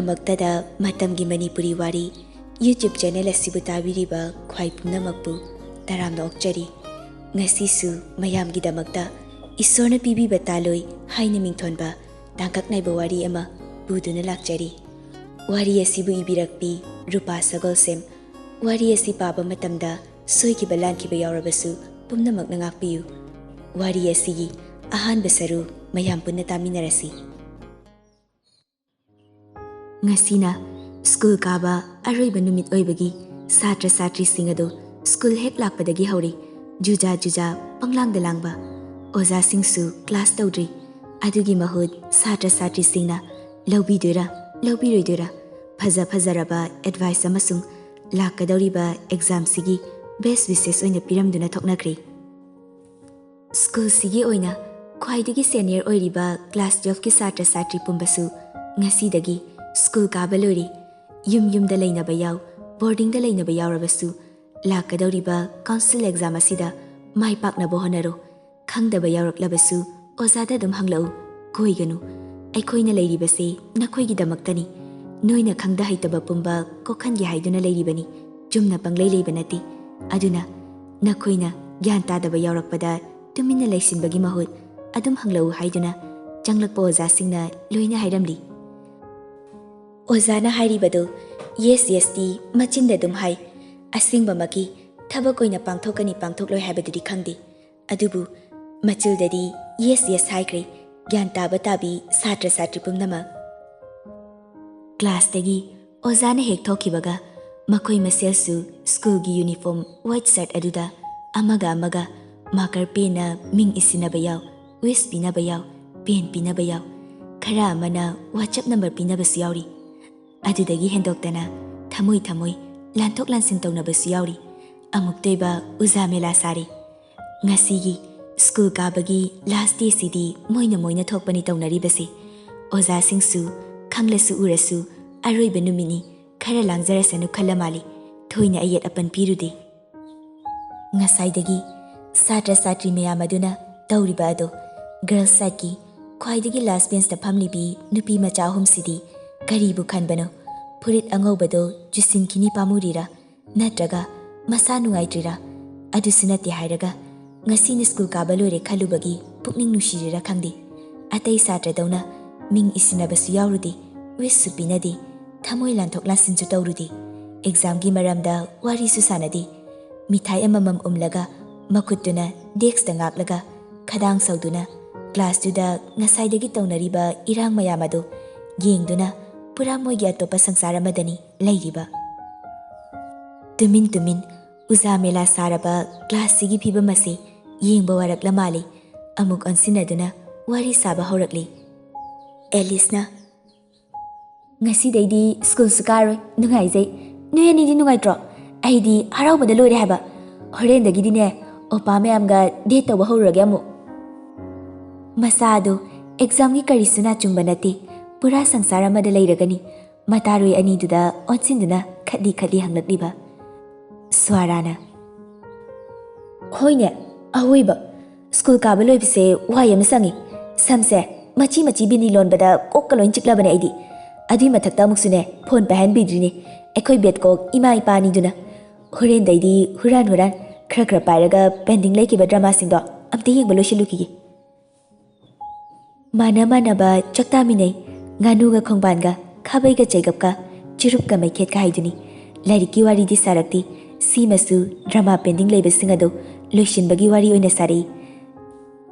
ꯑꯍꯥꯟꯕꯃꯛꯇꯗ ꯃꯇꯝꯒꯤ ꯃꯅꯤꯄꯨꯔꯤ ꯋꯥꯔꯤ YouTube channel ꯑꯁꯤꯕꯨ ꯇꯥꯕꯤꯔꯤꯕ ꯈ꯭ꯋꯥꯏ ꯄꯨꯝꯅꯃꯛꯄꯨ ꯇꯔꯥꯝꯅ ꯑꯣꯛꯆꯔꯤ. ꯉꯁꯤꯁꯨ ꯃꯌꯥꯝꯒꯤꯗꯃꯛꯇ ꯏꯁꯣꯔꯅ ꯄꯤꯕꯤꯕ ꯇꯥꯂꯣꯏ ꯍꯥꯏꯅ ꯃꯤꯡꯊꯣꯟꯕ ꯇꯥꯡꯀꯛ ꯅꯥꯏꯕ ꯋꯥꯔꯤ ꯑꯃ ꯄꯨꯗꯨꯅ ꯂꯥꯛꯆꯔꯤ. ꯋꯥꯔꯤ ꯑꯁꯤꯕꯨ ꯏꯕꯤꯔꯛꯄꯤ ꯔꯨꯄꯥ ꯁꯒꯣꯜꯁꯦꯝ. ꯋꯥꯔꯤ ꯑꯁꯤ ꯄꯥꯕ ꯃꯇꯝꯗ ꯁꯣꯏꯈꯤꯕ ꯂꯥꯟꯈꯤꯕ ꯌꯥꯎꯔꯕꯁꯨ ꯄꯨꯝꯅꯃꯛꯅ ꯉꯥꯛꯄꯤꯌꯨ. ꯋꯥꯔꯤ ꯑꯁꯤꯒꯤ ꯑꯍꯥꯟꯕ ꯁꯔꯨ ꯃꯌꯥꯝ ꯄꯨꯟꯅ ꯇꯥꯃꯤꯟꯅꯔꯁꯤ. ꯉꯁꯤꯅ ꯁ꯭ꯀꯨꯜ ꯀꯥꯕ ꯑꯔꯣꯏꯕ ꯅꯨꯃꯤꯠ ꯑꯣꯏꯕꯒꯤ ꯁꯥꯇ꯭ꯔ ꯁꯥꯇ꯭ꯔꯤꯁꯤꯡ ꯑꯗꯨ ꯁ꯭ꯀꯨꯜ ꯍꯦꯛ ꯂꯥꯛꯄꯗꯒꯤ ꯍꯧꯔꯤ ꯖꯨꯖꯥ ꯖꯨꯖꯥ ꯄꯪꯂꯥꯡꯗ ꯂꯥꯡꯕ. ꯑꯣꯖꯥꯁꯤꯡꯁꯨ ꯀ꯭ꯂꯥꯁ ꯇꯧꯗ꯭ꯔꯤ. ꯑꯗꯨꯒꯤ ꯃꯍꯨꯠ ꯁꯥꯇ꯭ꯔ ꯁꯥꯇ꯭ꯔꯤꯁꯤꯡꯅ ꯂꯧꯕꯤꯗꯣꯏꯔꯥ ꯂꯧꯕꯤꯔꯣꯏꯗꯣꯏꯔꯥ ꯐꯖ ꯐꯖꯔꯕ ꯑꯦꯗꯚꯥꯏꯁ ꯑꯃꯁꯨꯡ ꯂꯥꯛꯀꯗꯧꯔꯤꯕ ꯑꯦꯛꯖꯥꯝꯁꯤꯒꯤ ꯕꯦꯁ ꯋꯤꯁꯦꯁ ꯑꯣꯏꯅ ꯄꯤꯔꯝꯗꯨꯅ ꯊꯣꯛꯅꯈ꯭ꯔꯤ. ꯁ꯭ꯀꯨꯜꯁꯤꯒꯤ ꯑꯣꯏꯅ ꯈ꯭ꯋꯥꯏꯗꯒꯤ ꯁꯦꯅꯤꯌꯔ ꯑꯣꯏꯔꯤꯕ ꯀ꯭ꯂꯥꯁ 12ꯀꯤ ꯁꯥꯇ꯭ꯔ ꯁꯥꯇ꯭ꯔꯤ ꯄꯨꯝꯕꯁꯨ ꯉꯁꯤꯗꯒꯤ ꯁ꯭ꯀꯨꯜ ꯀꯥꯕ ꯂꯣꯏꯔꯤ. ꯌꯨꯝꯗ ꯂꯩꯅꯕ ꯌꯥꯎ ꯕꯣꯔꯗꯤꯡꯗ ꯂꯩꯅꯕ ꯌꯥꯎꯔꯕꯁꯨ ꯂꯥꯛꯀꯗꯧꯔꯤꯕ ꯀꯥꯎꯟꯁꯤꯜ ꯑꯦꯛꯖꯥꯝ ꯑꯁꯤꯗ ꯃꯥꯏ ꯄꯥꯛꯅꯕ ꯍꯣꯠꯅꯔꯣ. ꯈꯪꯗꯕ ꯌꯥꯎꯔꯛꯂꯕꯁꯨ ꯑꯣꯖꯥꯗ ꯑꯗꯨꯝ ꯍꯪꯂꯛꯎ. ꯀꯣꯏꯒꯅꯨ. ꯑꯩꯈꯣꯏꯅ ꯂꯩꯔꯤꯕꯁꯦ ꯅꯈꯣꯏꯒꯤꯗꯃꯛꯇꯅꯤ. ꯅꯣꯏꯅ ꯈꯪꯗ ꯍꯩꯇꯕ ꯄꯨꯝꯕ ꯀꯣꯛꯍꯟꯒꯦ ꯍꯥꯏꯗꯨꯅ ꯂꯩꯔꯤꯕꯅꯤ. ꯆꯨꯝꯅ ꯄꯪꯂꯩ ꯂꯩꯕ ꯅꯠꯇꯦ. ꯑꯗꯨꯅ ꯅꯈꯣꯏꯅ ꯒ꯭ꯌꯥꯟ ꯇꯥꯗꯕ ꯌꯥꯎꯔꯛꯄꯗ ꯇꯨꯃꯤꯟꯅ ꯂꯩꯁꯤꯟꯕꯒꯤ ꯃꯍꯨꯠ ꯑꯗꯨꯝ ꯍꯪꯂꯛꯎ ꯍꯥꯏꯗꯨꯅ ꯆꯪꯂꯛꯄ ꯑꯣꯖꯥꯁꯤꯡꯅ ꯂꯣꯏꯅ ꯍꯥꯏꯔꯝꯂꯤ. ꯑꯣꯖꯥꯅ ꯍꯥꯏꯔꯤꯕꯗꯨ ꯌꯦꯁ ꯌꯦꯁꯇꯤ ꯃꯆꯤꯟꯗ ꯑꯗꯨꯝ ꯍꯥꯏ. ꯑꯁꯦꯡꯕꯃꯛꯀꯤ ꯊꯕꯛ ꯑꯣꯏꯅ ꯄꯥꯡꯊꯣꯛꯀꯅꯤ ꯄꯥꯡꯊꯣꯛꯂꯣꯏ ꯍꯥꯏꯕꯗꯨꯗꯤ ꯈꯪꯗꯦ. ꯑꯗꯨꯕꯨ ꯃꯆꯤꯜꯗꯗꯤ ꯌꯦꯁ ꯌꯦꯁ ꯍꯥꯏꯈ꯭ꯔꯦ. ꯒ꯭ꯌꯥꯟ ꯇꯥꯕ ꯇꯥꯕꯤ ꯁꯥꯇ꯭ꯔ ꯁꯥꯇ꯭ꯔꯤ ꯄꯨꯝꯅꯃꯛ. ꯀ꯭ꯂꯥꯁꯇꯒꯤ ꯑꯣꯖꯥꯅ ꯍꯦꯛ ꯊꯣꯛꯈꯤꯕꯒ ꯃꯈꯣꯏ ꯃꯁꯦꯜꯁꯨ ꯁ꯭ꯀꯨꯜꯒꯤ ꯌꯨꯅꯤꯐꯣꯔꯝ ꯋꯥꯏꯠ ꯁꯔꯠ ꯑꯗꯨꯗ ꯑꯃꯒ ꯃꯥꯀꯔ ꯄꯦꯟꯅ ꯃꯤꯡ ꯏꯁꯤꯟꯅꯕ ꯌꯥꯎ, ꯋꯤꯁ ꯄꯤꯅꯕ ꯌꯥꯎ, ꯄꯦꯟ ꯄꯤꯅꯕ ꯌꯥꯎ, ꯈꯔ ꯑꯃꯅ ꯋꯥꯆꯞ ꯅꯝꯕꯔ ꯄꯤꯅꯕꯁꯨ ꯌꯥꯎꯔꯤ. ꯑꯗꯨꯗꯒꯤ ꯍꯦꯟꯗꯣꯛꯇꯅ ꯊꯃꯣꯏ ꯂꯥꯟꯊꯣꯛ ꯂꯥꯟꯁꯤꯟ ꯇꯧꯅꯕꯁꯨ ꯌꯥꯎꯔꯤ. ꯑꯃꯨꯛꯇꯣꯏꯕ ꯎꯖꯥ ꯃꯦꯂꯥ ꯁꯥꯔꯤ. ꯉꯁꯤꯒꯤ ꯁ꯭ꯀꯨꯜ ꯀꯥꯕꯒꯤ ꯂꯥꯁ ꯗꯦꯁꯤꯗꯤ ꯃꯣꯏꯅ ꯊꯣꯛꯄꯅꯤ ꯇꯧꯅꯔꯤꯕꯁꯦ. ꯑꯣꯖꯥꯁꯤꯡꯁꯨ ꯈꯪꯂꯁꯨ ꯎꯔꯁꯨ ꯑꯔꯣꯏꯕ ꯅꯨꯃꯤꯠꯅꯤ ꯈꯔ ꯂꯥꯡꯖꯔꯁꯅꯨ ꯈꯜꯂ ꯃꯥꯜꯂꯤ. ꯊꯣꯏꯅ ꯑꯌꯦꯠ ꯑꯄꯟ ꯄꯤꯔꯨꯗꯦ. ꯉꯁꯥꯏꯗꯒꯤ ꯁꯥꯇ꯭ꯔ ꯁꯥꯇ꯭ꯔꯤ ꯃꯌꯥꯝ ꯑꯗꯨꯅ ꯇꯧꯔꯤꯕ ꯑꯗꯣ ꯒꯔꯜꯁ ꯁꯥꯏꯠꯀꯤ ꯈ꯭ꯋꯥꯏꯗꯒꯤ ꯂꯥꯁ ꯕꯦꯟꯁꯇ ꯐꯝꯂꯤꯕꯤ ꯅꯨꯄꯤ ꯃꯆꯥ ꯑꯍꯨꯝꯁꯤꯗꯤ ꯀꯔꯤꯕꯨ ꯈꯟꯕꯅꯣ? ꯐꯨꯔꯤꯠ ꯑꯉꯧꯕꯗꯣ ꯆꯨꯁꯤꯟꯈꯤꯅꯤ ꯄꯥꯝꯃꯨꯔꯤꯔꯥ ꯅꯠꯇ꯭ꯔꯒ ꯃꯁꯥ ꯅꯨꯡꯉꯥꯏꯇ꯭ꯔꯤꯔꯥ? ꯑꯗꯨꯁꯨ ꯅꯠꯇꯦ ꯍꯥꯏꯔꯒ ꯉꯁꯤꯅ ꯁ꯭ꯀꯨಲ್ ꯀꯥꯕ ꯂꯣꯏꯔꯦ ꯈꯜꯂꯨꯕꯒꯤ ꯄꯨꯛꯅꯤꯡ ꯅꯨꯡꯁꯤꯔꯤꯔꯥ ꯈꯪꯗꯦ. ꯑꯇꯩ ꯁꯥꯇ꯭ꯔꯗꯧꯅ ꯃꯤꯡ ꯏꯁꯤꯟꯅꯕꯁꯨ ꯌꯥꯎꯔꯨꯗꯦ, ꯋꯤꯁꯁꯨ ꯄꯤꯅꯗꯦ, ꯊꯃꯣꯏ ꯂꯥꯟꯊꯣꯛ ꯂꯥꯟꯁꯤꯟꯁꯨ ꯇꯧꯔꯨꯗꯦ. ꯑꯦꯛꯖꯥꯝꯒꯤ ꯃꯔꯝꯗ ꯋꯥꯔꯤꯁꯨ ꯁꯥꯟꯅꯗꯦ. ꯃꯤꯊꯥꯏ ꯑꯃꯃꯝ ꯎꯝꯂꯒ ꯃꯈꯨꯠꯇꯨꯅ ꯗꯦꯛꯁꯇ ꯉꯥꯛꯂꯒ ꯈꯗꯥꯡ ꯁꯧꯗꯨꯅ ꯀ꯭ꯂꯥꯁꯇꯨꯗ ꯉꯁꯥꯏꯗꯒꯤ ꯇꯧꯅꯔꯤꯕ ꯏꯔꯥꯡ ꯃꯌꯥꯝ ꯑꯗꯨ ꯌꯦꯡꯗꯨꯅ ꯄꯨꯔꯥ ꯃꯣꯏꯒꯤ ꯑꯇꯣꯞꯄ ꯁꯪꯁꯥꯔ ꯑꯃꯗꯅꯤ ꯂꯩꯔꯤꯕ. ꯇꯨꯃꯤꯟ ꯎꯖꯥ ꯃꯦꯂꯥ ꯁꯥꯔꯕ ꯀ꯭ꯂꯥꯁꯁꯤꯒꯤ ꯐꯤꯕꯝ ꯑꯁꯤ ꯌꯦꯡꯕ ꯋꯥꯔꯛꯂ ꯃꯥꯜꯂꯤ. ꯑꯃꯨꯛ ꯑꯣꯟꯁꯤꯟꯅꯗꯨꯅ ꯋꯥꯔꯤ ꯁꯥꯕ ꯍꯧꯔꯛꯂꯤ. ꯑꯦꯂꯤꯁꯅ, ꯉꯁꯤꯗꯩꯗꯤ ꯁ꯭ꯀꯨꯜꯁꯨ ꯀꯥꯔꯣꯏ, ꯅꯨꯡꯉꯥꯏꯖꯩ. ꯅꯣꯏ ꯑꯅꯤꯗꯤ ꯅꯨꯡꯉꯥꯏꯇ꯭ꯔꯣ? ꯑꯩꯗꯤ ꯍꯔꯥꯎꯕꯗ ꯂꯣꯏꯔꯦ ꯍꯥꯏꯕ. ꯍꯣꯔꯦꯟꯗꯒꯤꯗꯤꯅꯦ ꯑꯣꯄꯥ ꯃꯌꯥꯝꯒ ꯗꯦꯠ ꯇꯧꯕ ꯍꯧꯔꯨꯔꯒꯦ ꯑꯃꯨꯛ. ꯃꯆꯥꯗꯣ ꯑꯦꯛꯖꯥꯝꯒꯤ ꯀꯔꯤꯁꯨ ꯅꯥꯆꯨꯡꯕ ꯅꯠꯇꯦ. ꯄꯨꯔꯥ ꯁꯪꯁꯥꯔ ꯑꯃꯗ ꯂꯩꯔꯒꯅꯤ. ꯃꯇꯥꯔꯣꯏ ꯑꯅꯤꯗꯨꯗ ꯑꯣꯟꯁꯤꯟꯗꯨꯅ ꯈꯠꯂꯤ ꯍꯪꯂꯛꯂꯤꯕ. ꯁ꯭ꯋꯥꯔꯥꯅ, ꯍꯣꯏꯅꯦ ꯑꯍꯣꯏꯕ. ꯁ꯭ꯀꯨꯜ ꯀꯥꯕ ꯂꯣꯏꯕꯁꯦ ꯋꯥꯏ ꯑꯃ ꯁꯪꯉꯤ. ꯁꯝꯁꯦ ꯃꯆꯤ ꯕꯤꯅꯤ ꯂꯣꯟꯕꯗ ꯀꯣꯛꯀ ꯂꯣꯏ ꯆꯤꯛꯂꯕꯅꯦ ꯑꯩꯗꯤ. ꯑꯗꯨꯏ ꯃꯊꯛꯇ ꯑꯃꯨꯛꯁꯨꯅꯦ ꯐꯣꯟ ꯄꯥꯏꯍꯟꯕꯤꯗ꯭ꯔꯤꯅꯦ ꯑꯩꯈꯣꯏ ꯕꯦꯠꯀꯣꯛ ꯏꯃꯥ ꯏꯄꯥꯅꯤꯗꯨꯅ. ꯍꯣꯔꯦꯟꯗꯩꯗꯤ ꯍꯨꯔꯥꯟ ꯈꯔ ꯄꯥꯏꯔꯒ ꯄꯦꯟꯗꯤꯡ ꯂꯩꯈꯤꯕ ꯗ꯭ꯔꯃꯥꯁꯤꯡꯗꯣ ꯑꯝꯇ ꯌꯦꯡꯕ ꯂꯣꯏꯁꯤꯜꯂꯨꯈꯤꯒꯦ. ꯃꯥꯟꯅꯕ ꯆꯥꯛꯇꯥꯃꯤꯟꯅꯩ. ꯉꯥꯅꯨꯒ ꯈꯣꯡꯕꯥꯟꯒ, ꯈꯥꯕꯩꯒ ꯆꯩꯒꯞꯀ, ꯆꯨꯔꯨꯞꯀ ꯃꯩꯈꯦꯠꯀ ꯍꯥꯏꯗꯨꯅꯤ. ꯂꯥꯏꯔꯤꯛꯀꯤ ꯋꯥꯔꯤꯗꯤ ꯁꯥꯔꯛꯇꯦ. ꯁꯤꯃꯁꯨ ꯗ꯭ꯔꯃꯥ ꯄꯦꯟꯗꯤꯡ ꯂꯩꯕꯁꯤꯡ ꯑꯗꯨ ꯂꯣꯏꯁꯤꯟꯕꯒꯤ ꯋꯥꯔꯤ ꯑꯣꯏꯅ ꯁꯥꯔꯛꯏ.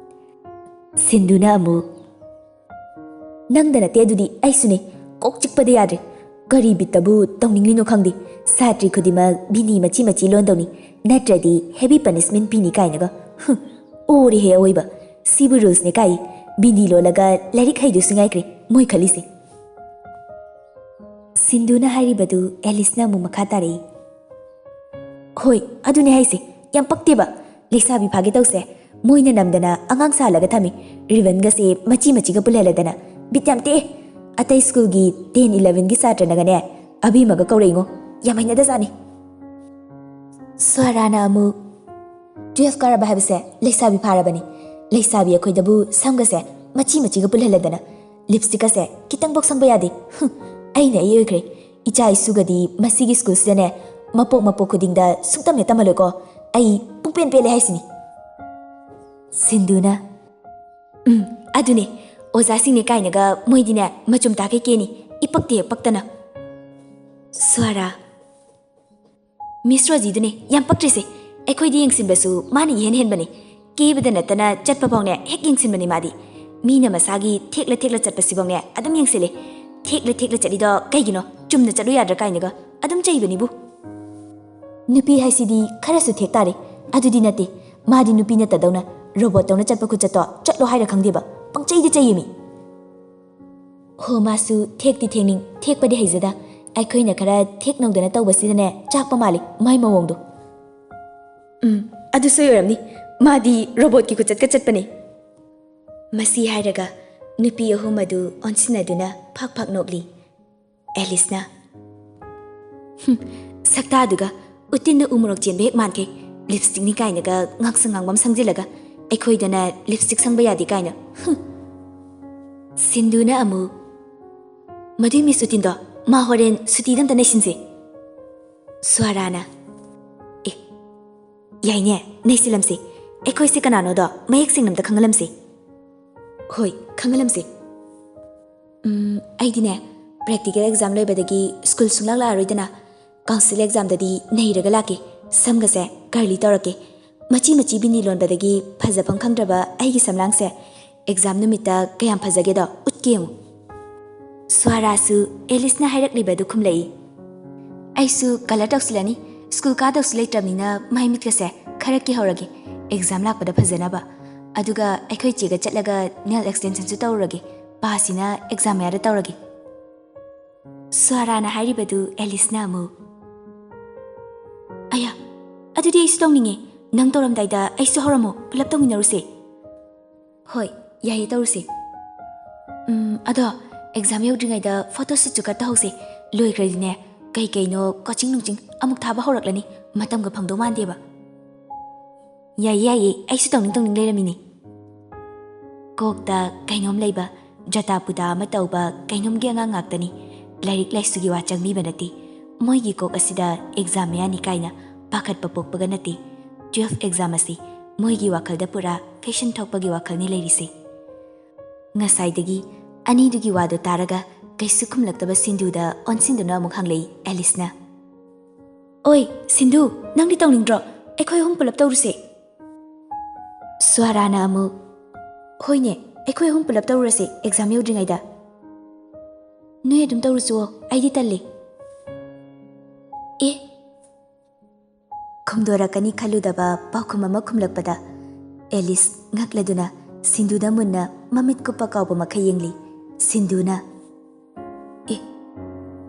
ꯁꯤꯟꯗꯨꯅ ꯑꯃꯨꯛ, ꯅꯪꯗ ꯅꯠꯇꯦ ꯑꯗꯨꯗꯤ ꯑꯩꯁꯨꯅꯦ. ꯀꯣꯛ ꯆꯤꯛꯄꯗ ꯌꯥꯗ꯭ꯔꯦ. ꯀꯔꯤ ꯕꯤꯠꯇꯕꯨ ꯇꯧꯅꯤꯡꯂꯤꯅꯣ ꯈꯪꯗꯦ. ꯁꯥꯇ꯭ꯔꯤ ꯈꯨꯗꯤꯡꯃꯛ ꯕꯤꯅꯤ ꯃꯆꯤ ꯂꯣꯟꯗꯧꯅꯤ, ꯅꯠꯇ꯭ꯔꯗꯤ ꯍꯦꯚꯤ ꯄꯅꯤꯁꯃꯦꯟ ꯄꯤꯅꯤ ꯀꯥꯏꯅꯒ. ꯑꯣꯔꯦꯍꯦ ꯑꯋꯣꯏꯕ. ꯁꯤꯕꯨ ꯔꯨꯜꯁꯅꯦ ꯀꯥꯏ. ꯕꯤꯅꯤ ꯂꯣꯜꯂꯒ ꯂꯥꯏꯔꯤꯛ ꯍꯩꯗꯨꯁꯨ ꯉꯥꯏꯈ꯭ꯔꯦ ꯃꯣꯏ ꯈꯜꯂꯤꯁꯦ. ꯁꯤꯟꯗꯨꯅ ꯍꯥꯏꯔꯤꯕꯗꯨ ꯑꯦꯂꯤꯁꯅ ꯑꯃꯨꯛ ꯃꯈꯥ ꯇꯥꯔꯛꯏ. ꯍꯣꯏ ꯑꯗꯨꯅꯦ ꯍꯥꯏꯁꯦ. ꯌꯥꯝ ꯄꯛꯇꯦꯕ. ꯂꯩꯁꯥꯕꯤ ꯐꯥꯒꯦ ꯇꯧꯁꯦ ꯃꯣꯏꯅ ꯅꯝꯗꯅ ꯑꯉꯥꯡ ꯁꯥꯍꯜꯂꯒ ꯊꯝꯃꯤ. ꯔꯤꯕꯟꯒꯁꯦ ꯃꯆꯤꯒ ꯄꯨꯜꯍꯜꯂꯗꯅ. ꯕꯤꯠ ꯌꯥꯝ ꯇꯦꯛꯑꯦ. ꯑꯇꯩ ꯁ꯭ꯀꯨꯜꯒꯤ 10-11ꯒꯤ ꯁꯥꯇ꯭ꯔꯅꯒꯅꯦ ꯑꯕꯤꯃꯒ ꯀꯧꯔꯛꯏꯉꯣ. ꯌꯥꯝ ꯍꯩꯅꯗꯖꯥꯠꯅꯤ. ꯁ꯭ꯋꯥꯔꯥꯅ ꯑꯃꯨꯛ, 12 ꯀꯥꯔꯕ ꯍꯥꯏꯕꯁꯦ ꯂꯩꯁꯥꯕꯤ ꯐꯥꯔꯕꯅꯤ. ꯂꯩꯁꯥꯕꯤ ꯑꯩꯈꯣꯏꯗꯕꯨ ꯁꯝꯒꯁꯦ ꯃꯆꯤꯒ ꯄꯨꯜꯍꯜꯂꯗꯅ ꯂꯤꯞꯁꯇꯤꯛꯀꯁꯦ ꯈꯤꯇꯪꯐꯥꯎ ꯁꯪꯕ ꯌꯥꯗꯦ. ꯑꯩꯅ ꯑꯩ ꯑꯣꯏꯈ꯭ꯔꯦ ꯏꯆꯥ ꯏꯁꯨꯒꯗꯤ ꯃꯁꯤꯒꯤ ꯁ꯭ꯀꯨꯜꯁꯤꯗꯅꯦ ꯃꯄꯣꯛ ꯈꯨꯗꯤꯡꯗ ꯁꯨꯛꯇꯝꯅ ꯇꯝꯍꯜꯂꯣꯏꯀꯣ ꯑꯩ ꯄꯨꯡꯄꯦꯟ ꯄꯦꯜꯂꯦ ꯍꯥꯏꯁꯤꯅꯤ ꯁꯤꯟꯙꯨꯅ ꯑꯗꯨꯅꯦ ꯑꯣꯖꯥꯁꯤꯡꯅꯦ ꯀꯥꯏꯅꯒ ꯃꯣꯏꯗꯤꯅꯦ ꯃꯆꯨꯝ ꯇꯥꯈꯩ ꯀꯦꯅꯤ ꯏꯄꯛꯇꯦ ꯍꯦꯛ ꯄꯛꯇꯅ ꯁ꯭ꯋꯥꯔꯥ ꯃꯤꯁ ꯔꯣꯖꯤꯗꯨꯅꯦ ꯌꯥꯝ ꯄꯛꯇ꯭ꯔꯤꯁꯦ ꯑꯩꯈꯣꯏꯗꯤ ꯌꯦꯡꯁꯤꯟꯕꯁꯨ ꯃꯥꯅ ꯏꯍꯦꯟ ꯍꯦꯟꯕꯅꯤ ꯀꯦꯕꯗ ꯅꯠꯇꯅ ꯆꯠꯄ ꯐꯥꯎꯅꯦ ꯍꯦꯛ ꯌꯦꯡꯁꯤꯟꯕꯅꯤ ꯃꯥꯗꯤ ꯃꯤꯅ ꯃꯁꯥꯒꯤ ꯊꯦꯛꯂ ꯆꯠꯄꯁꯤꯐꯥꯎꯅꯦ ꯑꯗꯨꯝ ꯌꯦꯡꯁꯤꯜꯂꯦ ꯊꯦꯛꯂ ꯆꯠꯂꯤꯗꯣ ꯀꯩꯒꯤꯅꯣ ꯆꯨꯝꯅ ꯆꯠꯂꯨ ꯌꯥꯗ꯭ꯔꯥ ꯀꯥꯏꯅꯒ ꯑꯗꯨꯝ ꯆꯩꯕꯅꯤꯕꯨ ꯅꯨꯄꯤ ꯍꯥꯏꯁꯤꯗꯤ ꯈꯔꯁꯨ ꯊꯦꯛ ꯇꯥꯔꯦ ꯑꯗꯨꯗꯤ ꯅꯠꯇꯦ ꯃꯥꯗꯤ ꯅꯨꯄꯤ ꯅꯠꯇꯗꯧꯅ ꯔꯣꯕꯣꯠꯇꯧꯅ ꯆꯠꯄ ꯈꯨꯆꯠꯇꯣ ꯆꯠꯂꯣ ꯍꯥꯏꯔ ꯈꯪꯗꯦꯕ ꯄꯪꯆꯩꯗꯤ ꯆꯩꯌꯦꯃꯤ ꯍꯣ ꯃꯥꯁꯨ ꯊꯦꯛꯇꯤ ꯊꯦꯛꯅꯤꯡ ꯊꯦꯛꯄꯗꯤ ꯍꯩꯖꯗ ꯑꯩꯈꯣꯏꯅ ꯈꯔ ꯊꯦꯛꯅꯧꯗꯅ ꯇꯧꯕꯁꯤꯗꯅꯦ ꯆꯥꯛꯄ ꯃꯥꯜꯂꯤ ꯃꯥꯏ ꯃꯑꯣꯡꯗꯣ ꯑꯗꯨꯁꯨ ꯑꯣꯏꯔꯝꯅꯤ ꯃꯥꯗꯤ ꯔꯣꯕꯣꯠꯀꯤ ꯈꯨꯆꯠꯀ ꯆꯠꯄꯅꯦ ꯃꯁꯤ ꯍꯥꯏꯔꯒ ꯅꯨꯄꯤ ꯑꯍꯨꯝ ꯑꯗꯨ ꯑꯣꯟꯁꯤꯟꯅꯗꯨꯅ ꯐꯥꯛ ꯅꯣꯛꯂꯤ ꯑꯦꯂꯤꯁꯅ ꯁꯛꯇꯥꯗꯨꯒ ꯎꯇꯤꯟꯅ ꯎꯃꯣꯔꯣꯛ ꯆꯦꯟꯕ ꯍꯦꯛ ꯃꯥꯟꯈꯩ ꯂꯤꯞꯁꯇꯤꯛꯅꯤ ꯀꯥꯏꯅꯒ ꯉꯥꯡꯁꯪ ꯉꯥꯡꯕꯝ ꯁꯪꯖꯤꯜꯂꯒ ꯑꯩꯈꯣꯏꯗꯅ ꯂꯤꯞꯁꯇꯤꯛ ꯁꯪꯕ ꯌꯥꯗꯦ ꯀꯥꯏꯅ ꯁꯤꯟꯙꯨꯅ ꯑꯃꯨꯛ ꯃꯗꯨꯏ ꯃꯤꯁ ꯎꯇꯤꯟꯗꯣ ꯃꯥ ꯍꯣꯔꯦꯟ ꯁꯨꯇꯤꯗ ꯑꯝꯇ ꯅꯩꯁꯤꯟꯁꯦ ꯁ꯭ꯋꯥꯔꯥꯅ ꯌꯥꯏꯅꯦ ꯅꯩꯁꯤꯜꯂꯝꯁꯦ ꯑꯩꯈꯣꯏꯁꯦ ꯀꯅꯥꯅꯣꯗꯣ ꯃꯌꯦꯛ ꯁꯦꯡꯅ ꯑꯝꯇ ꯈꯪꯍꯜꯂꯝꯁꯦ ꯍꯣꯏ ꯈꯪꯍꯜꯂꯝꯁꯦ ꯑꯩꯗꯤꯅꯦ ꯄ꯭ꯔꯦꯛꯇꯤꯀꯦꯜ ꯑꯦꯛꯖꯥꯝ ꯂꯣꯏꯕꯗꯒꯤ ꯁ꯭ꯀꯨꯜ ꯁꯨꯡꯂꯥꯛ ꯂꯥꯛꯑꯔꯣꯏꯗꯅ ꯀꯥꯎꯟꯁꯤꯜ ꯑꯦꯛꯖꯥꯝꯗꯗꯤ ꯅꯩꯔꯒ ꯂꯥꯛꯀꯦ ꯁꯝꯒꯁꯦ ꯀꯔꯂꯤ ꯇꯧꯔꯛꯀꯦ ꯃꯆꯤ ꯕꯤꯅꯤ ꯂꯣꯟꯕꯗꯒꯤ ꯐꯖꯐꯝ ꯈꯪꯗ꯭ꯔꯕ ꯑꯩꯒꯤ ꯁꯝꯂꯥꯡꯁꯦ ꯑꯦꯛꯖꯥꯝ ꯅꯨꯃꯤꯠꯇ ꯀꯌꯥꯝ ꯐꯖꯒꯦꯗꯣ ꯎꯠꯀꯦ ꯌꯦꯡꯉꯨ ꯁ꯭ꯋꯥꯔꯥꯁꯨ ꯑꯦꯂꯤꯁꯅ ꯍꯥꯏꯔꯛꯂꯤꯕꯗꯨ ꯈꯨꯝꯂꯛꯏ ꯑꯩꯁꯨ ꯀꯂꯔ ꯇꯧꯁꯤꯜꯂꯅꯤ ꯁ꯭ꯀꯨꯜ ꯀꯥꯗꯧꯁꯨ ꯂꯩꯇ꯭ꯔꯕꯅꯤꯅ ꯃꯥꯏ ꯃꯤꯠꯀꯁꯦ ꯈꯔ ꯀꯤꯍꯧꯔꯒꯦ ꯑꯦꯛꯖꯥꯝ ꯂꯥꯛꯄꯗ ꯐꯖꯅꯕ ꯑꯗꯨꯒ ꯑꯩꯈꯣꯏ ꯆꯦꯒ ꯆꯠꯂꯒ ꯅꯦꯜ ꯑꯦꯛꯁꯇꯦꯟꯁꯟꯁꯨ ꯇꯧꯔꯨꯔꯒꯦ ꯄꯥꯁꯤꯅ ꯑꯦꯛꯖꯥꯝ ꯃꯌꯥꯗ ꯇꯧꯔꯒꯦ ꯁ꯭ꯋꯥꯔꯥꯅ ꯍꯥꯏꯔꯤꯕꯗꯨ ꯑꯦꯂꯤꯁꯅ ꯑꯃꯨꯛ ꯑꯌꯥ ꯑꯗꯨꯗꯤ ꯑꯩꯁꯨ ꯇꯧꯅꯤꯡꯉꯦ ꯅꯪ ꯇꯧꯔꯝꯗꯥꯏꯗ ꯑꯩꯁꯨ ꯍꯧꯔꯝꯃꯣ ꯄꯨꯂꯞ ꯇꯧꯃꯤꯟꯅꯔꯨꯁꯦ ꯍꯣꯏ ꯌꯥꯏꯌꯦ ꯇꯧꯔꯨꯁꯦ ꯑꯗꯣ ꯑꯦꯛꯖꯥꯝ ꯌꯧꯗ꯭ꯔꯤꯉꯩꯗ ꯐꯣꯇꯣꯁꯨꯠꯁꯨ ꯈꯔ ꯇꯧꯍꯧꯁꯦ ꯂꯣꯏꯈ꯭ꯔꯗꯤꯅꯦ ꯀꯩꯅꯣ ꯀꯣꯆꯤꯡ ꯅꯨꯡꯆꯤꯡ ꯑꯃꯨꯛ ꯊꯥꯕ ꯍꯧꯔꯛꯂꯅꯤ ꯃꯇꯝꯒ ꯐꯪꯗꯧ ꯃꯥꯟꯗꯦꯕ ꯌꯥꯏꯌꯦ ꯑꯩꯁꯨ ꯇꯧꯅꯤꯡ ꯂꯩꯔꯝꯃꯤꯅꯤ ꯀꯣꯛꯇ ꯀꯩꯅꯣꯝ ꯂꯩꯕ ꯖꯇꯥ ꯄꯨꯇꯥ ꯑꯃ ꯇꯧꯕ ꯀꯩꯅꯣꯝꯒꯤ ꯑꯉꯥꯡ ꯉꯥꯛꯇꯅꯤ ꯂꯥꯏꯔꯤꯛ ꯂꯥꯏꯁꯨꯒꯤ ꯋꯥ ꯆꯪꯕꯤꯕ ꯅꯠꯇꯦ ꯃꯣꯏꯒꯤ ꯀꯣꯛ ꯑꯁꯤꯗ ꯑꯦꯛꯖꯥꯝ ꯃꯌꯥꯅꯤ ꯀꯥꯏꯅ ꯄꯥꯈꯠꯄ ꯄꯣꯛꯄꯒ ꯅꯠꯇꯦ 12 ꯑꯦꯛꯖꯥꯝ ꯑꯁꯤ ꯃꯣꯏꯒꯤ ꯋꯥꯈꯜꯗ ꯄꯨꯔꯥ ꯐꯦꯁꯟ ꯊꯣꯛꯄꯒꯤ ꯋꯥꯈꯜꯅꯤ ꯂꯩꯔꯤꯁꯦ ꯉꯁꯥꯏꯗꯒꯤ ꯑꯅꯤꯗꯨꯒꯤ ꯋꯥꯗꯣ ꯇꯥꯔꯒ ꯀꯩꯁꯨ ꯈꯨꯝꯂꯛꯇꯕ ꯁꯤꯟꯙꯨꯗ ꯑꯣꯟꯁꯤꯟꯗꯨꯅ ꯑꯃꯨꯛ ꯍꯪꯂꯛꯏ ꯑꯦꯂꯤꯁꯅ ꯑꯣꯏ ꯁꯤꯟꯙꯨ ꯅꯪꯗꯤ ꯇꯧꯅꯤꯡꯗ꯭ꯔꯣ ꯑꯩꯈꯣꯏ ꯑꯍꯨꯝ ꯄꯨꯂꯞ ꯇꯧꯔꯨꯁꯦ ꯁ꯭ꯋꯥꯔꯥꯅ ꯑꯃꯨꯛ ꯍꯣꯏꯅꯦ ꯑꯩꯈꯣꯏ ꯑꯍꯨꯝ ꯄꯨꯂꯞ ꯇꯧꯔꯨꯔꯁꯦ ꯑꯦꯛꯖꯥꯝ ꯌꯧꯗ꯭ꯔꯤꯉꯩꯗ ꯅꯣꯏ ꯑꯗꯨꯝ ꯇꯧꯔꯨꯆꯣ ꯑꯩꯗꯤ ꯇꯜꯂꯦ ꯈꯨꯝꯗꯣꯔꯛꯀꯅꯤ ꯈꯜꯂꯨꯗꯕ ꯄꯥꯎꯈꯨꯝ ꯑꯃ ꯈꯨꯝꯂꯛꯄꯗ ꯑꯦꯂꯤꯁ ꯉꯛꯂꯗꯨꯅ ꯁꯤꯟꯙꯨꯗ ꯃꯨꯟꯅ ꯃꯃꯤꯠ ꯀꯨꯞꯄ ꯀꯥꯎꯕ ꯃꯈꯩ ꯌꯦꯡꯂꯤ ꯁꯤꯟꯙꯨꯅ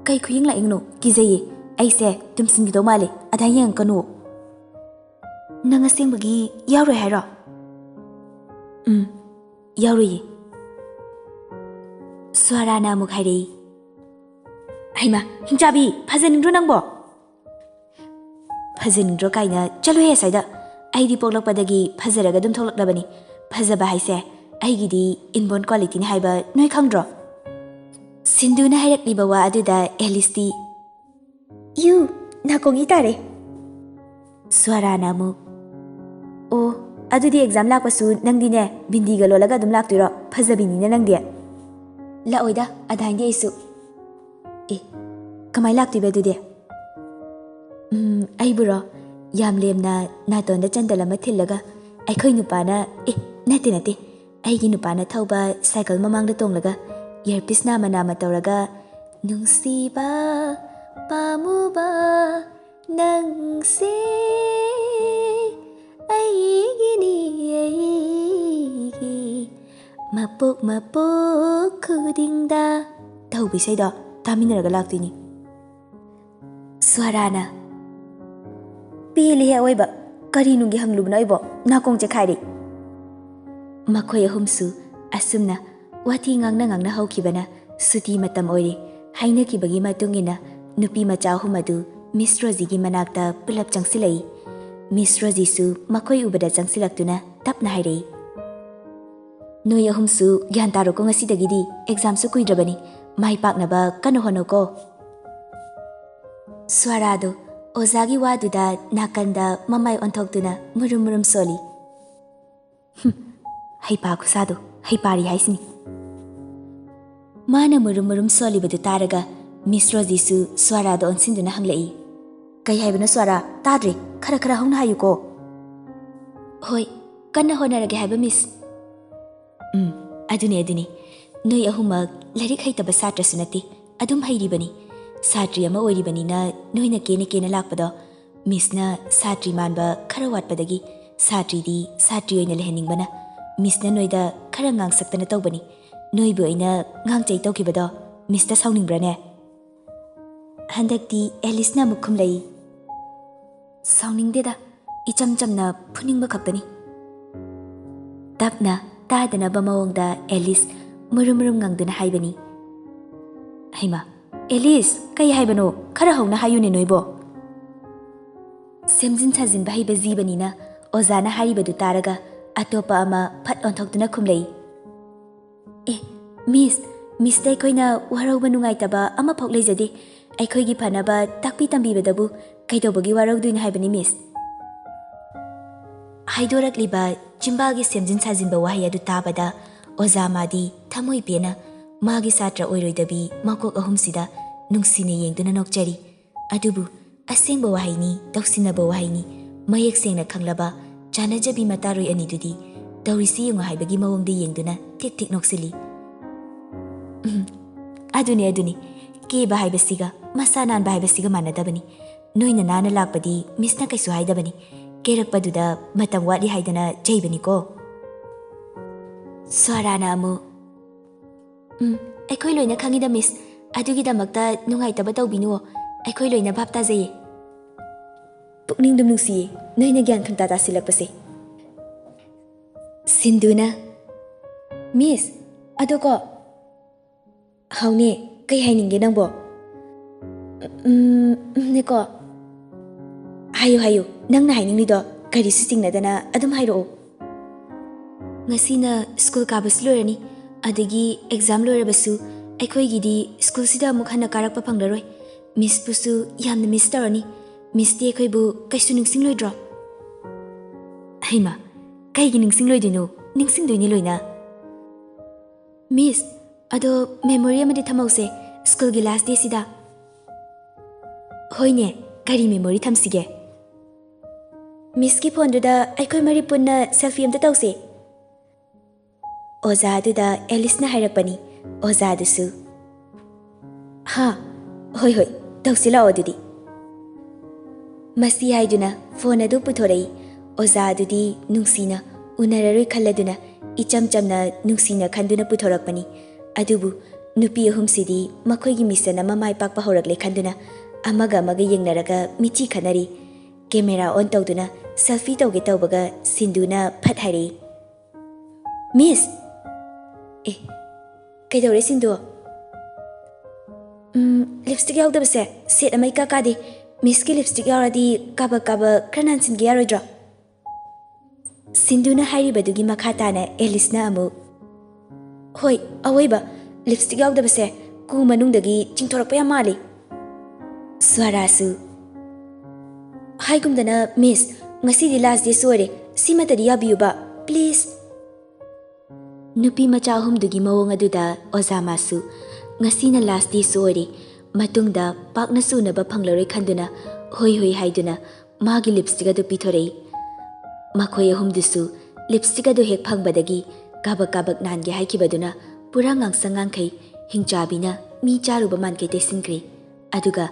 ꯀꯩ ꯈꯨꯌꯦꯡ ꯂꯥꯛꯏꯡꯅꯣ ꯀꯤꯖꯩꯌꯦ ꯑꯩꯁꯦ ꯇꯨꯝꯁꯤꯟꯈꯤꯗꯧ ꯃꯥꯜꯂꯦ ꯑꯗꯥ ꯌꯦꯡꯉꯛꯀꯅꯨ ꯅꯪ ꯑꯁꯦꯡꯕꯒꯤ ꯌꯥꯎꯔꯣꯏ ꯍꯥꯏꯔꯣ ꯌꯥꯎꯔꯣꯏꯌꯦ ꯁ꯭ꯋꯥꯔꯥꯅ ꯑꯃꯨꯛ ꯍꯥꯏꯔꯛꯏ ꯍꯩꯃꯥ ꯍꯤꯡꯆꯥꯕꯤ ꯐꯖꯅꯤꯡꯗ꯭ꯔꯣ ꯅꯪꯕꯣ ꯐꯖꯅꯤꯡꯗ꯭ꯔꯣ ꯀꯥꯏꯅ ꯆꯠꯂꯨꯍꯦ ꯑꯁ꯭ꯋꯥꯏꯗ ꯑꯩꯗꯤ ꯄꯣꯛꯂꯛꯄꯗꯒꯤ ꯐꯖꯔꯒ ꯑꯗꯨꯝ ꯊꯣꯛꯂꯛꯂꯕꯅꯤ ꯐꯖꯕ ꯍꯥꯏꯁꯦ ꯑꯩꯒꯤꯗꯤ ꯏꯟꯕꯣꯔꯟ ꯀ꯭ꯋꯥꯂꯤꯇꯤꯅꯤ ꯍꯥꯏꯕ ꯅꯣꯏ ꯈꯪꯗ꯭ꯔꯣ ꯁꯤꯟꯙꯨꯅ ꯍꯥꯏꯔꯛꯂꯤꯕ ꯋꯥ ꯑꯗꯨꯗ ꯑꯦꯂꯤꯁꯇꯤ ꯅꯥꯀꯣꯡ ꯇꯥꯔꯦ ꯁ꯭ꯋꯥꯔꯥꯅ ꯑꯃꯨꯛ ꯑꯣ ꯑꯗꯨꯗꯤ ꯑꯦꯛꯖꯥꯝ ꯂꯥꯛꯄꯁꯨ ꯅꯪꯗꯤꯅꯦ ꯕꯤꯟꯗꯤꯒ ꯂꯣꯜꯂꯒ ꯑꯗꯨꯝ ꯂꯥꯛꯇꯣꯏꯔꯣ ꯐꯖꯕꯤꯅꯤꯅ ꯅꯪꯗꯤ ꯂꯥꯛꯑꯣꯏꯗ ꯑꯗꯥꯏꯅꯗꯤ ꯑꯩꯁꯨ ꯀꯃꯥꯏ ꯂꯥꯛꯇꯣꯏꯕ ꯑꯗꯨꯗꯤ ꯑꯩꯕꯨꯔꯣ ꯌꯥꯝ ꯂꯦꯝꯅ ꯅꯥꯇꯣꯟꯗ ꯆꯟꯗꯜ ꯑꯃ ꯊꯤꯜꯂꯒ ꯑꯩꯈꯣꯏ ꯅꯨꯄꯥꯅ ꯅꯠꯇꯦ ꯑꯩꯒꯤ ꯅꯨꯄꯥꯅ ꯊꯧꯕ ꯁꯥꯏꯀꯜ ꯃꯃꯥꯡꯗ ꯇꯣꯡꯂꯒ ꯏꯌꯔꯄꯤꯁ ꯅꯥꯃ ꯇꯧꯔꯒ ꯅꯨꯡꯁꯤꯕ ꯄꯥꯝꯃꯨꯕ ꯅꯪꯁꯦ ꯑꯩꯒꯤꯅꯤ ꯑꯩꯒꯤ ꯃꯄꯣꯛ ꯈꯨꯗꯤꯡꯗ ꯇꯧꯕ ꯏꯁꯩꯗꯣ ꯇꯥꯃꯤꯟꯅꯔꯒ ꯂꯥꯛꯇꯣꯏꯅꯤ ꯁ꯭ꯋꯥꯔꯥꯅ ꯄꯦꯜꯂꯤꯍꯦ ꯑꯣꯏꯕ ꯀꯔꯤꯅꯨꯡꯒꯤ ꯍꯪꯂꯨꯕꯅꯣ ꯑꯩꯕꯣ ꯅꯥꯀꯣꯡ ꯆꯦꯈꯥꯏꯔꯤ ꯃꯈꯣꯏ ꯑꯍꯨꯝꯁꯨ ꯑꯁꯨꯝꯅ ꯋꯥꯊꯤ ꯉꯥꯡꯅ ꯍꯧꯈꯤꯕꯅ ꯁꯨꯇꯤ ꯃꯇꯝ ꯑꯣꯏꯔꯦ ꯍꯥꯏꯅꯈꯤꯕꯒꯤ ꯃꯇꯨꯡ ꯏꯟꯅ ꯅꯨꯄꯤ ꯃꯆꯥ ꯑꯍꯨꯝ ꯑꯗꯨ ꯃꯤꯁ ꯔꯣꯖꯤꯒꯤ ꯃꯅꯥꯛꯇ ꯄꯨꯂꯞ ꯆꯪꯁꯤꯜꯂꯛꯏ ꯃꯤꯁ ꯔꯣꯖꯤꯁꯨ ꯃꯈꯣꯏ ꯎꯕꯗ ꯆꯪꯁꯤꯜꯂꯛꯇꯨꯅ ꯇꯞꯅ ꯍꯥꯏꯔꯛꯏ ꯅꯣꯏ ꯑꯍꯨꯝꯁꯨ ꯒ꯭ꯌꯥꯟ ꯇꯥꯔꯣꯀꯣ ꯉꯁꯤꯗꯒꯤꯗꯤ ꯑꯦꯛꯖꯥꯝꯁꯨ ꯀꯨꯏꯗ꯭ꯔꯕꯅꯤ mai paknaba kana honoko. Swarado ozagi waduda nakanda mamai onthokduna murum murum soli. Haipa kusado haipari haisini. Mana murum murum soli badu taraga Miss Rosie su Swarado onsinduna hanglai. Kai haibana Swara tadre khara khara hongna hayuko. Hoi kanna honarage haiba Miss. Aduni noi ahumak larik haitaba satra sunati adum hairibani. Satri ama oiribanina noina kene lakpado Miss na satri manba khara watpadagi satri di satri oina leheningbana Miss na noida khara ngang saktana tawbani noi bu oina ngang chai tawkibado Miss ta sauningbrane. Handakti Alice na mukhum lai. Sauningdeda icham chamna phuning ba khaktani. Tapna tadana ba mawongda Alice murum ngangduna haibani. Haima Alice kai haibano khara hauna hayune noibo. Semjin thajin ba haiba jibanina ozana haribadu taraga atopa ama phat onthokduna khumlei. Miss dai koina warauba nungaitaba ama phok leijade aikhoigi phanaba takpi tambibadabu kaidobagi warauduina haibani Miss. Haidorakliba chimbagi semjin thajin ba wahi adu tabada ozamadi thamoi pena magi satra oiroidabi makok ahumsida nungsine yengduna nokchari adubu asengba wahaini toksinaba wahaini mayek sengna khanglaba chanajabi mataroi anidudi tawrisi yunga haibagi mawongde yengduna tik noksili. Aduni ke ba haibasiga masanan ba haibasiga manadabani noina nana lakpadi misna kaisu haidabani kerakpaduda matam wadi haidana jaibani ko. Swarana amu aikoi loina khangida Miss adugidamakta nungaitaba tawbinuo aikoi loina bhap tajaye. Pukningdum nungsiye noina gyan khangta tasilakpase. Sinduna Miss adoko haune kai haininge nangbo. Neko hayo nangna hainingnido kari sistingnadana adum hairo. Ngasina school kabas lorani adagi exam lorabasu aikhoigidi school sida amuk hana karakpa phanglaroi Miss pusu yamna miss tarani Miss de khoibu kaisu ningsingloidro. Haima kaigi ningsingloidino ningsingdoini loina. Miss ado memory amadi thamause school gi last day sida. Hoine kari memory thamsige. Miss ki phone da aikhoi mari punna selfie amta tause. Oza aduda Alice na hairakpani oza adusu. Ha hoi tausila odudi. Masi haiduna phone adu puthorei oza adudi nungsina unararoi khalladuna icham chamna nungsina khanduna puthorakpani adubu nupi ahumsidi makhoigi mission ama mai pakpa horakle khanduna amaga yengnaraga michi khanari camera on tawduna selfie tawge tawbaga sinduna phat hairi. Miss kaidore sindo lipstick yaudabase set amai kadi Miss ki lipstick yauradi kaba kranan singi yaroidra. Sinduna hairibadugi makhatana Alice na amu hoi awaiba lipstick yaudabase ku manungdagi chingthorakpa ya mali. Swarasu haigumdana Miss ngasidi last day sore simatadi yabiyuba please. Nupi macha ahumdugi mawong aduda ozamasu ngasina last day sore matungda pakna sunaba phanglaroi khanduna hoi haiduna magi lipstick adu pithorei. Makhoi ahumdusu lipstick adu hek phangbadagi kabak nange haikibaduna pura ngangsangai hingchabina mi charuba manke tesingkre aduga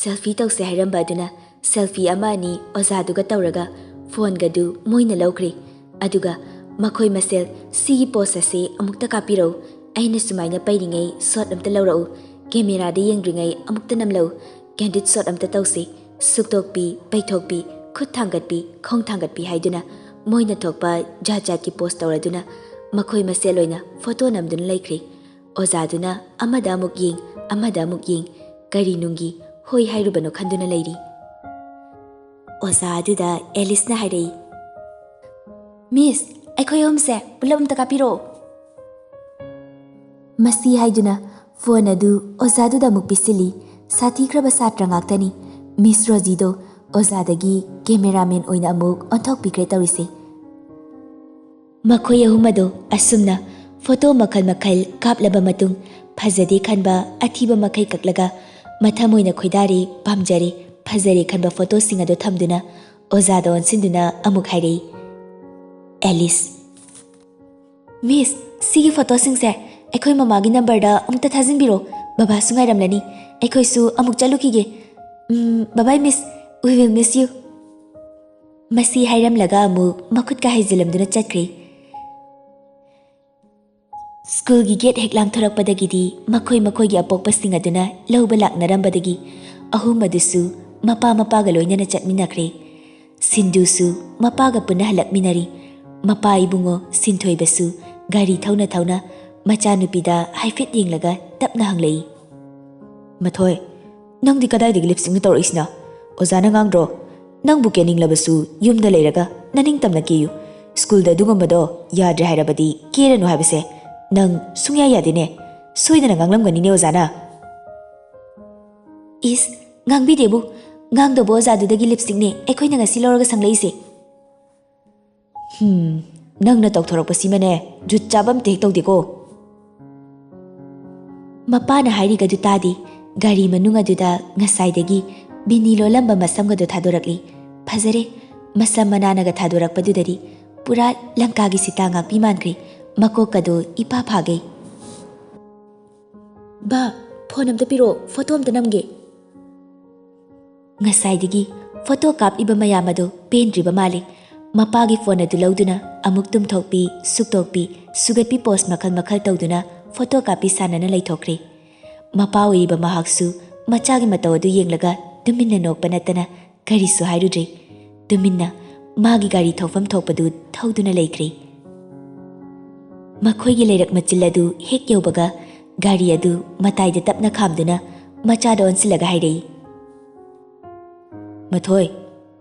selfie tause hairamba aduna selfie amani ozaduga tawraga phone gadu moina lawkre aduga makhoi masel sigi post ase amukta kapiro aina sumaina pairingai shot amta lawrau camera de yengringai amukta namlau candid shot amta tause suktokpi paithokpi khut thangatpi khong thangatpi haiduna moina thokpa jaja ki post tawraduna makhoi masel loina photo namdun laikre ozaduna amada amuk yeng kari nungi hoi hairubano khanduna lairi. Oza aduda Alice na hairei. Miss aikhoi homse pulab amta kapiro. Masi haiduna phone ꯑꯗꯨ ꯑꯣꯖꯥꯗꯨꯗ ꯑꯃꯨꯛ ꯄꯤꯁꯤꯜꯂꯤ꯫ ꯁꯥꯊꯤꯈ꯭ꯔꯕ ꯁꯥꯇ꯭ꯔ ꯉꯥꯛꯇꯅꯤ꯫ ꯃꯤꯁ ꯔꯣꯖꯤꯗꯣ ꯑꯣꯖꯥꯗꯒꯤ cameraman ꯑꯣꯏꯅ ꯑꯃꯨꯛ ꯑꯣꯟꯊꯣꯛꯄꯤꯈ꯭ꯔꯦ ꯇꯧꯔꯤꯁꯦ꯫ ꯃꯈꯣꯏ ꯑꯍꯨꯝ ꯑꯗꯣ ꯑꯁꯨꯝꯅ ꯐꯣꯇꯣ ꯃꯈꯜ ꯃꯈꯜ ꯀꯥꯞꯂꯕ ꯃꯇꯨꯡ ꯐꯖꯗꯦ ꯈꯟꯕ ꯑꯊꯤꯕ ꯃꯈꯩ ꯀꯛꯂꯒ ꯃꯊꯝ ꯑꯣꯏꯅ ꯈꯣꯏꯗꯥꯔꯦ, ꯄꯥꯝꯖꯔꯦ, ꯐꯖꯔꯦ ꯈꯟꯕ ꯐꯣꯇꯣꯁꯤꯡ ꯑꯗꯨ ꯊꯝꯗꯨꯅ ꯑꯣꯖꯥꯗ ꯑꯣꯟꯁꯤꯟꯗꯨꯅ ꯑꯃꯨꯛ ꯍꯥꯏꯔꯛꯏ꯫ ꯑꯦꯂꯤꯁ, ꯃꯤꯁ, ꯁꯤꯒꯤ ꯐꯣꯇꯣꯁꯤꯡꯁꯦ ꯑꯩꯈꯣꯏ ꯃꯃꯥꯒꯤ ꯅꯝꯕꯔꯗ ꯑꯃꯨꯛꯇ ꯊꯥꯖꯤꯟꯕꯤꯔꯣ꯫ ꯕꯕꯥꯁꯨ ꯉꯥꯏꯔꯝꯂꯅꯤ꯫ ꯑꯩꯈꯣꯏꯁꯨ ꯑꯃꯨꯛ ꯆꯠꯂꯨꯈꯤꯒꯦ꯫ ꯕꯕꯥꯏ ꯃꯤꯁ, ꯋꯤ ꯋꯤꯜ ꯃꯤꯁ ꯌꯨ꯫ ꯃꯁꯤ ꯍꯥꯏꯔꯝꯂꯒ ꯑꯃꯨꯛ ꯃꯈꯨꯠꯀ ꯍꯩꯖꯤꯜꯂꯝꯗꯨꯅ ꯆꯠꯈ꯭ꯔꯦ꯫ ꯁ꯭ꯀꯨꯜꯒꯤ ꯒꯦꯠ ꯍꯦꯛ ꯂꯥꯟꯊꯣꯔꯛꯄꯗꯒꯤꯗꯤ ꯃꯈꯣꯏꯒꯤ ꯑꯄꯣꯛꯄꯁꯤꯡ ꯑꯗꯨꯅ ꯂꯧꯕ ꯂꯥꯛꯅꯔꯝꯕꯗꯒꯤ ꯑꯍꯨꯝ ꯑꯗꯨꯁꯨ ꯃꯄꯥꯒ ꯂꯣꯏꯅꯅ ꯆꯠꯃꯤꯟꯅꯈ꯭ꯔꯦ꯫ ꯁꯤꯟꯗꯨꯁꯨ ꯃꯄꯥꯒ ꯄꯨꯟꯅ ꯍꯜꯂꯛꯃꯤꯟꯅꯔꯤ꯫ ꯃꯄꯥ ꯏꯕꯨꯡꯉꯣ ꯁꯤꯟꯊꯣꯏꯕꯁꯨ ꯒꯥꯔꯤ ꯊꯧꯅ ꯃꯆꯥꯅꯨꯄꯤꯗ ꯍꯥꯏꯐꯦꯠ ꯌꯦꯡꯂꯒ ꯇꯞꯅ ꯍꯪꯂꯛꯏ꯫ ꯃꯊꯣꯏ, ꯅꯪꯗꯤ ꯀꯗꯥꯏꯗꯒꯤ ꯂꯤꯞꯁꯇꯤꯛꯅ ꯇꯧꯔꯛꯏꯁꯤꯅ? ꯑꯣꯖꯥꯅ ꯉꯥꯡꯗ꯭ꯔꯣ? ꯅꯪꯕꯨ ꯀꯦꯅꯤꯡꯂꯕꯁꯨ ꯌꯨꯝꯗ ꯂꯩꯔꯒ ꯅꯅꯤꯡꯇꯝꯅ ꯀꯦꯌꯨ꯫ ꯁ꯭ꯀꯨꯜꯗ ꯑꯗꯨꯒꯨꯝꯕꯗꯣ ꯌꯥꯗ꯭ꯔꯦ ꯍꯥꯏꯔꯕꯗꯤ ꯀꯦꯔꯅꯨ ꯍꯥꯏꯕꯁꯦ ꯅꯪ ꯁꯨꯡꯌꯥ ꯌꯥꯗꯦꯅꯦ꯫ ꯁꯣꯏꯗꯅ ꯉꯥꯡꯂꯝꯒꯅꯤꯅꯦ ꯑꯣꯖꯥꯅ꯫ ꯏꯁ, ꯉꯥꯡꯕꯤꯗꯦꯕꯨ꯫ ꯉꯥꯡꯗꯧꯕ ꯑꯣꯖꯥꯗꯨꯗꯒꯤ ꯂꯤꯞꯁꯇꯤꯛꯅꯦ ꯑꯩꯈꯣꯏꯅ ꯉꯁꯤ ꯂꯧꯔꯒ ꯁꯪꯂꯛꯏꯁꯦ꯫ ꯅꯪꯅ ꯇꯧꯊꯣꯔꯛꯄꯁꯤꯃꯅꯦ ꯖꯨꯠ ꯆꯥꯕ ꯑꯝꯇ ꯍꯦꯛ ꯇꯧꯗꯦꯀꯣ꯫ ꯃꯄꯥꯅ ꯍꯥꯏꯔꯤꯒꯗꯨ ꯇꯥꯗꯦ꯫ ꯒꯥꯔꯤ ꯃꯅꯨꯡ ꯑꯗꯨꯗ ꯉꯁꯥꯏꯗꯒꯤ ꯕꯤꯅꯤ ꯂꯣꯜꯂꯝꯕ ꯃꯁꯝꯒꯗꯨ ꯊꯥꯗꯣꯔꯛꯂꯤ꯫ ꯐꯖꯔꯦ꯫ ꯃꯁꯝ ꯃꯅꯥꯅꯒ ꯊꯥꯗꯣꯔꯛꯄꯗꯨꯗꯗꯤ ꯄꯨꯔꯥ ꯂꯪꯀꯥꯒꯤ ꯁꯤꯇꯥ ꯉꯥꯛꯄꯤ ꯃꯥꯟꯈ꯭ꯔꯦ꯫ ꯃꯀꯣꯛꯀꯗꯣ ꯏꯄꯥ ꯐꯥꯒꯩ꯫ ꯕꯥ, ꯐꯣꯟ ꯑꯝꯇ ꯄꯤꯔꯛꯑꯣ, ꯐꯣꯇꯣ ꯑꯝꯇ ꯅꯝꯒꯦ꯫ ꯉꯁꯥꯏꯗꯒꯤ ꯐꯣꯇꯣ ꯀꯥꯞꯂꯤꯕ ꯃꯌꯥꯝ ꯑꯗꯣ ꯄꯦꯟꯗ꯭ꯔꯤꯕ ꯃꯥꯜꯂꯤ꯫ ꯃꯄꯥꯒꯤ ꯐꯣꯟ ꯑꯗꯨ ꯂꯧꯗꯨꯅ ꯑꯃꯨꯛ ꯇꯨꯝꯊꯣꯛꯄꯤ, ꯁꯨꯛꯇꯣꯛꯄꯤ, ꯁꯨꯒꯠꯄꯤ ꯄꯣꯁ ꯃꯈꯜ ꯃꯈꯜ ꯇꯧꯗꯨꯅ ꯐꯣꯇꯣ ꯀꯥꯞꯄꯤ ꯁꯥꯟꯅꯅ ꯂꯩꯊꯣꯛꯈ꯭ꯔꯦ꯫ ꯃꯄꯥ ꯑꯣꯏꯔꯤꯕ ꯃꯍꯥꯛꯁꯨ ꯃꯆꯥꯒꯤ ꯃꯇꯧ ꯑꯗꯨ ꯌꯦꯡꯂꯒ ꯇꯨꯃꯤꯟꯅ ꯅꯣꯛꯄ ꯅꯠꯇꯅ ꯀꯔꯤꯁꯨ ꯍꯥꯏꯔꯨꯗ꯭ꯔꯦ꯫ ꯇꯨꯃꯤꯟꯅ ꯃꯥꯒꯤ ꯒꯥꯔꯤ ꯊꯧꯐꯝ ꯊꯣꯛꯄꯗꯨ ꯊꯧꯗꯨꯅ ꯂꯩꯈ꯭ꯔꯦ꯫ ꯃꯈꯣꯏꯒꯤ ꯂꯩꯔꯛ ꯃꯆꯤꯜ ꯑꯗꯨ ꯍꯦꯛ ꯌꯧꯕꯒ ꯒꯥꯔꯤ ꯑꯗꯨ ꯃꯇꯥꯏꯗ ꯇꯞꯅ ꯈꯥꯝꯗꯨꯅ ꯃꯆꯥꯗ ꯑꯣꯟꯁꯤꯜꯂꯒ ꯍꯥꯏꯔꯛꯏ꯫ ꯃꯊꯣꯏ,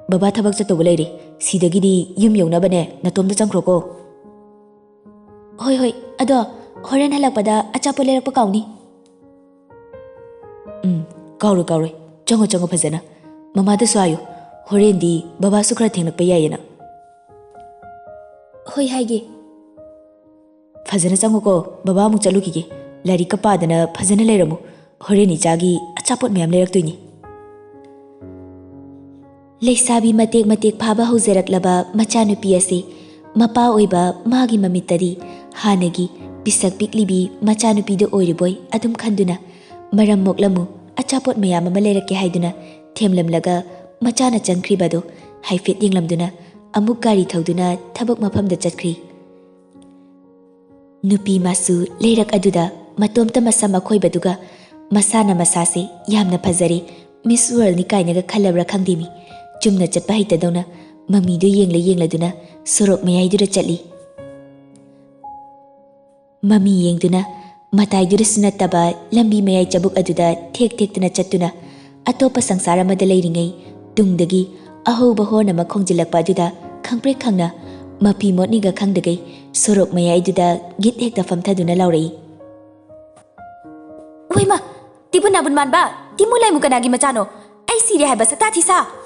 ꯕꯕꯥ ꯊꯕꯛ ꯆꯠꯇꯧꯕ ꯂꯩꯔꯦ꯫ ꯁꯤꯗꯒꯤꯗꯤ ꯌꯨꯝ ꯌꯧꯅꯕꯅꯦ ꯅꯇꯣꯝꯇ ꯆꯪꯈ꯭ꯔꯣꯀꯣ꯫ ꯍꯣꯏ, ꯑꯗꯣ ꯍꯣꯔꯦꯟ ꯍꯜꯂꯛꯄꯗ ꯑꯆꯥꯄꯣꯠ ꯂꯩꯔꯛꯄ ꯀꯥꯎꯅꯤ꯫ ꯀꯥꯎꯔꯣꯏ꯫ ꯆꯪꯉꯣ ꯐꯖꯅ꯫ ꯃꯃꯥꯗꯁꯨ ꯍꯥꯏꯌꯨ, ꯍꯣꯔꯦꯟꯗꯤ ꯕꯕꯥꯁꯨ ꯈꯔ ꯊꯦꯡꯂꯛꯄ ꯌꯥꯏꯌꯦꯅ꯫ ꯍꯣꯏ, ꯍꯥꯏꯒꯦ꯫ ꯐꯖꯅ ꯆꯪꯉꯨꯀꯣ, ꯕꯕꯥ ꯑꯃꯨꯛ ꯆꯠꯂꯨꯈꯤꯒꯦ꯫ ꯂꯥꯏꯔꯤꯛꯀ ꯄꯥꯗꯅ ꯐꯖꯅ ꯂꯩꯔꯝꯃꯨ꯫ ꯍꯣꯔꯦꯟ ꯏꯆꯥꯒꯤ ꯑꯆꯥꯄꯣꯠ ꯃꯌꯥꯝ ꯂꯩꯔꯛꯇꯣꯏꯅꯤ꯫ ꯂꯩꯁꯥꯕꯤ ꯃꯇꯦꯛ ꯃꯇꯦꯛ ꯐꯥꯕ ꯍꯧꯖꯔꯛꯂꯕ ꯃꯆꯥꯅꯨꯄꯤ ꯑꯁꯤ ꯃꯄꯥ ꯑꯣꯏꯕ ꯃꯥꯒꯤ ꯃꯃꯤꯠꯇꯗꯤ ꯍꯥꯟꯅꯒꯤ ꯄꯤꯁꯛ ꯄꯤꯛꯂꯤꯕꯤ ꯃꯆꯥꯅꯨꯄꯤꯗꯨ ꯑꯣꯏꯔꯤꯕꯣꯏ ꯑꯗꯨꯝ ꯈꯟꯗꯨꯅ ꯃꯔꯝ ꯃꯣꯛꯂꯝꯃꯨ ꯑꯆꯥꯄꯣꯠ ꯃꯌꯥꯝ ꯑꯃ ꯂꯩꯔꯛꯀꯦ ꯍꯥꯏꯗꯨꯅ ꯊꯦꯝꯂꯝꯂꯒ ꯃꯆꯥꯅ ꯆꯪꯈ꯭ꯔꯤꯕꯗꯣ ꯍꯥꯏꯐꯦꯠ ꯌꯦꯡꯂꯝꯗꯨꯅ ꯑꯃꯨꯛ ꯒꯥꯔꯤ ꯊꯧꯗꯨꯅ ꯊꯕꯛ ꯃꯐꯝꯗ ꯆꯠꯈ꯭ꯔꯤ꯫ ꯅꯨꯄꯤ ꯃꯥꯁꯨ ꯂꯩꯔꯛ ꯑꯗꯨꯗ ꯃꯇꯣꯝꯇ ꯃꯁꯝ ꯑꯈꯣꯏꯕꯗꯨꯒ ꯃꯁꯥꯅ ꯃꯁꯥꯁꯦ ꯌꯥꯝꯅ ꯐꯖꯔꯦ, ꯃꯤꯁ ꯋꯥꯔꯜꯗꯅꯤ ꯀꯥꯏꯅꯒ ꯈꯜꯂꯕ꯭ꯔꯥ ꯈꯪꯗꯦꯃꯤ꯫ ꯆꯨꯝꯅ ꯆꯠꯄ ꯍꯩꯇꯗꯧꯅ ꯃꯃꯤꯗꯨ ꯌꯦꯡꯂꯗꯨꯅ ꯁꯣꯔꯣꯛ ꯃꯌꯥꯏꯗꯨꯗ ꯆꯠꯂꯤ꯫ ꯃꯃꯤ ꯌꯦꯡꯗꯨꯅ ꯃꯇꯥꯏꯗꯨꯗꯁꯨ ꯅꯠꯇꯕ ꯂꯝꯕꯤ ꯃꯌꯥꯏ ꯆꯕꯨꯛ ꯑꯗꯨꯗ ꯊꯦꯛꯇꯨꯅ ꯆꯠꯇꯨꯅ ꯑꯇꯣꯞꯄ ꯁꯪꯁꯥꯔ ꯑꯃꯗ ꯂꯩꯔꯤꯉꯩ ꯇꯨꯡꯗꯒꯤ ꯑꯍꯧꯕ ꯍꯣꯔꯟ ꯑꯃ ꯈꯣꯡꯖꯤꯜꯂꯛꯄ ꯑꯗꯨꯗ ꯈꯪꯄ꯭ꯔꯦꯛ ꯈꯪꯅ ꯃꯄꯤ ꯃꯣꯠꯅꯤꯒ ꯈꯪꯗꯒꯩ ꯁꯣꯔꯣꯛ ꯃꯌꯥꯏꯗꯨꯗ ꯒꯤꯠ ꯍꯦꯛꯇ ꯐꯝꯊꯗꯨꯅ ꯂꯥꯎꯔꯛꯏ꯫ "ꯎꯏꯃꯥ, ꯇꯤꯕꯨ ꯅꯥꯕꯨꯟ ꯃꯥꯟꯕ, ꯇꯤꯃꯨ ꯂꯩꯃꯨ ꯀꯅꯥꯒꯤ ꯃꯆꯥꯅꯣ? ꯑꯩ ꯁꯤꯔꯦ ꯍꯥꯏꯕ ꯁꯛꯇꯥ ꯊꯤꯁꯥ!"